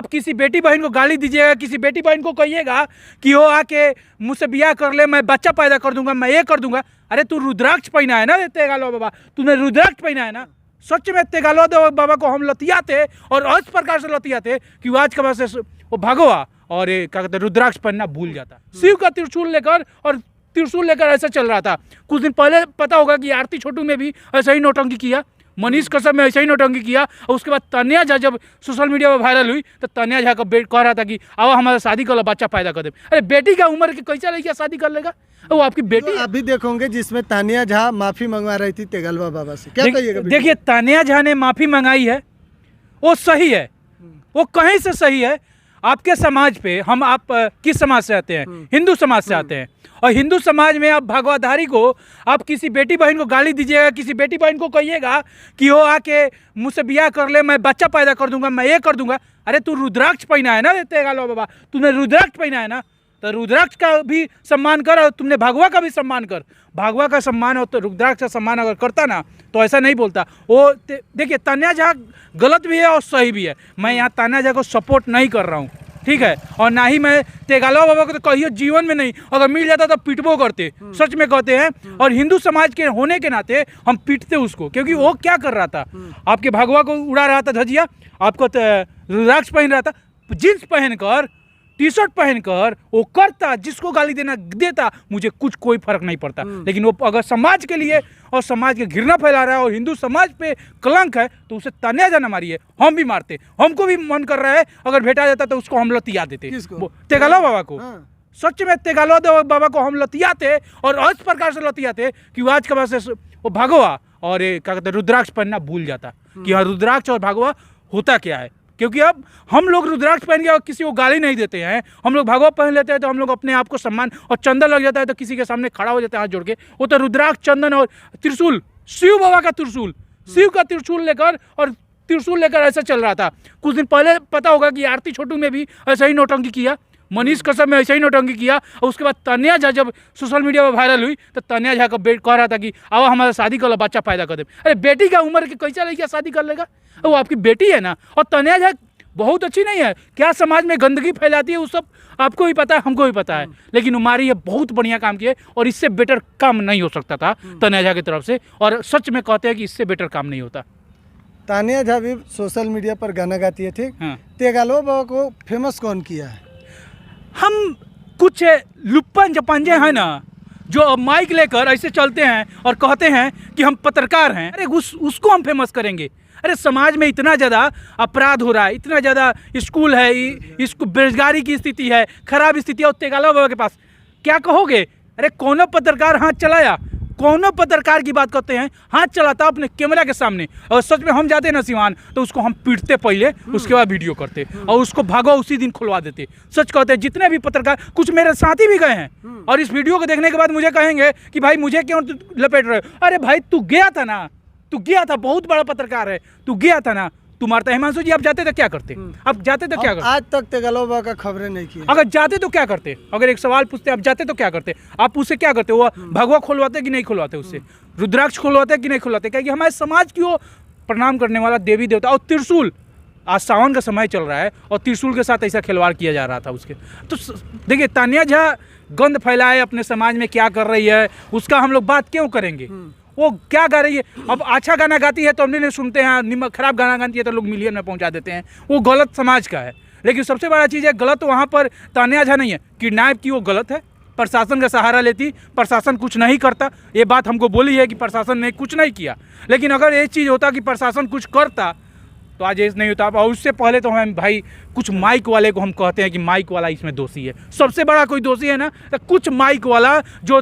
आप किसी बेटी बहन को गाली दीजिएगा, किसी बेटी बहन को कहिएगा कि वो आके मुझसे ब्याह कर ले, मैं बच्चा पैदा कर दूंगा, मैं ये कर दूंगा। अरे तू रुद्राक्ष पहना है ना तेगालो बाबा, तूने रुद्राक्ष पहना है ना। सच में तेगालो बाबा को हम लतियाते और इस प्रकार से लतियाते कि वो आज के बाद से वो भगवा और ये क्या कहते हैं रुद्राक्ष पहनना भूल जाता। शिव का त्रिशूल लेकर और त्रिशूल लेकर ऐसा चल रहा था। कुछ दिन पहले पता होगा कि आरती छोटू में भी ऐसा ही नौटंकी किया, मनीष कश्यप में ऐसा ही नौटंकी किया। और उसके बाद तान्या झा जब सोशल मीडिया पर वायरल हुई तो तान्या झा का बेट कह रहा था कि आओ हमारा शादी कर लो, बच्चा पैदा कर दे। अरे बेटी का उम्र के कैसा लड़कियां शादी कर लेगा, वो आपकी बेटी। अभी देखोगे जिसमें तान्या झा माफी मंगवा रही थी तेगलवा बाबा से, क्या कहिएगा? देखिए तान्या झा ने माफी मंगाई है, वो सही है, वो कहीं से सही है। आपके समाज पे हम आप किस समाज से आते हैं? हिंदू समाज से आते हैं। और हिंदू समाज में आप भगवाधारी को आप किसी बेटी बहन को गाली दीजिएगा, किसी बेटी बहन को कहिएगा कि वो आके मुझसे ब्याह कर ले, मैं बच्चा पैदा कर दूंगा, मैं ये कर दूंगा। अरे तू रुद्राक्ष पहना है ना तेगालो बाबा, तूने रुद्राक्ष पहना है ना, तो रुद्राक्ष का भी सम्मान कर और तुमने भगवा का भी सम्मान कर। भगवा का सम्मान और तो रुद्राक्ष का सम्मान अगर करता ना तो ऐसा नहीं बोलता। वो देखिए तान्या झा गलत भी है और सही भी है। मैं यहाँ तान्या झा को सपोर्ट नहीं कर रहा हूँ, ठीक है, और ना ही मैं तेगालो बाबा को तो कहिए जीवन में नहीं, अगर मिल जाता तो पिटबो करते, सच में कहते हैं। और हिंदू समाज के होने के नाते हम पीटते उसको, क्योंकि वो क्या कर रहा था, आपके भगवा को उड़ा रहा था धजिया, आपको रुद्राक्ष पहन रहा था, जींस पहनकर टी शर्ट पहनकर वो करता, जिसको गाली देना देता, मुझे कुछ कोई फर्क नहीं पड़ता। लेकिन वो अगर समाज के लिए और समाज के घृणा फैला रहा है और हिंदू समाज पे कलंक है तो उसे तान्या झा ना मारिए, हम भी मारते। हमको भी मन कर रहा है अगर भेटा जाता तो उसको हम लतिया देते, तेगालो बाबा को। सच में तेगालो बाबा को हम लतियाते और इस प्रकार से लतियाते कि आज के बाद से वो भगवा और ये क्या कहते हैं रुद्राक्ष पहनना भूल जाता कि हाँ रुद्राक्ष और भगवा होता क्या है। क्योंकि अब हम लोग रुद्राक्ष पहन के किसी को गाली नहीं देते हैं, हम लोग भगवा पहन लेते हैं तो हम लोग अपने आप को सम्मान, और चंदन लग जाता है तो किसी के सामने खड़ा हो जाता है हाथ जोड़ के। वो तो रुद्राक्ष, चंदन और त्रिशूल, शिव बाबा का त्रिशूल, शिव का त्रिशूल लेकर और त्रिशूल लेकर ऐसा चल रहा था। कुछ दिन पहले पता होगा कि आरती छोटू में भी ऐसा ही नौटंकी किया, मनीष कश्यप में ऐसा ही नौटंकी किया। और उसके बाद तान्या झा जब सोशल मीडिया पर वायरल हुई तो तान्या झा का बेट कह रहा था कि आओ हमारा शादी कर लो, बच्चा पैदा कर दे। अरे बेटी का उम्र के कैसा लड़कियां शादी कर लेगा, वो आपकी बेटी है ना। और तान्या झा बहुत अच्छी नहीं है, क्या समाज में गंदगी फैलाती है वो सब आपको भी पता है, हमको भी पता है। लेकिन हमारी ये बहुत बढ़िया काम किए और इससे बेटर काम नहीं हो सकता था तान्या झा की तरफ से, और सच में कहते हैं कि इससे बेटर काम नहीं होता। तान्या झा भी सोशल मीडिया पर गाना गाती है, ठीक। हाँ। तेगालो बाबा को फेमस कौन किया है? हम कुछ लुप्पन जपंजे हैं ना जो माइक लेकर ऐसे चलते हैं और कहते हैं कि हम पत्रकार हैं। अरे उसको हम फेमस करेंगे। अरे समाज में इतना ज़्यादा अपराध हो रहा है, इतना ज़्यादा स्कूल है, इसको बेरोजगारी की स्थिति है, खराब स्थिति है, और तेगालो बाबा के पास क्या कहोगे? अरे कौनो पत्रकार हाथ चलाया, कौनो पत्रकार की बात करते हैं हाथ चलाता अपने कैमरा के सामने। और सच में हम जाते ना सिवान तो उसको हम पीटते पहले, उसके बाद वीडियो करते और उसको भागो उसी दिन खुलवा देते। सच कहते हैं जितने भी पत्रकार, कुछ मेरे साथी भी गए हैं और इस वीडियो को देखने के बाद मुझे कहेंगे कि भाई मुझे क्यों लपेट रहे हो। अरे भाई तू गया था ना, तू गया था, बहुत बड़ा पत्रकार है, तू गया था ना, तू मारता। हिमांशु जी आप जाते तो क्या करते? आप जाते तो क्या करते? आज तक तेगालो बाबा का खबरें नहीं की। अगर जाते तो क्या करते? अगर एक सवाल पूछते आप जाते तो क्या करते? आप उससे क्या करते? वो भगवा खुलवाते कि नहीं खुलवाते, उससे रुद्राक्ष खुलवाते कि नहीं खुलवाते? क्योंकि हमारे समाज की वो प्रणाम करने वाला देवी देवता। और त्रिशूल, आज सावन का समय चल रहा है और त्रिशूल के साथ ऐसा खिलवाड़ किया जा रहा था उसके। तो देखिए तान्या झा गंद फैलाए अपने समाज में क्या कर रही है, उसका हम लोग बात क्यों करेंगे? वो क्या गा रही है? अब अच्छा गाना गाती है तो हमने सुनते हैं, खराब गाना गाती है तो लोग मिलियन में पहुंचा देते हैं। वो गलत समाज का है। लेकिन सबसे बड़ा चीज़ है गलत वहाँ पर तान्या झा नहीं है, किडनैप की वो गलत है, प्रशासन का सहारा लेती, प्रशासन कुछ नहीं करता। ये बात हमको बोली है कि प्रशासन ने कुछ नहीं किया, लेकिन अगर ये चीज़ होता कि प्रशासन कुछ करता तो आज ऐसा नहीं होता। और उससे पहले तो हम भाई कुछ माइक वाले को हम कहते हैं कि माइक वाला इसमें दोषी है। सबसे बड़ा कोई दोषी है ना तो कुछ माइक वाला जो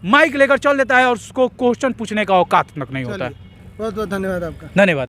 माइक लेकर चल देता है और उसको क्वेश्चन पूछने का औकात तक नहीं होता है। बहुत बहुत धन्यवाद आपका। धन्यवाद।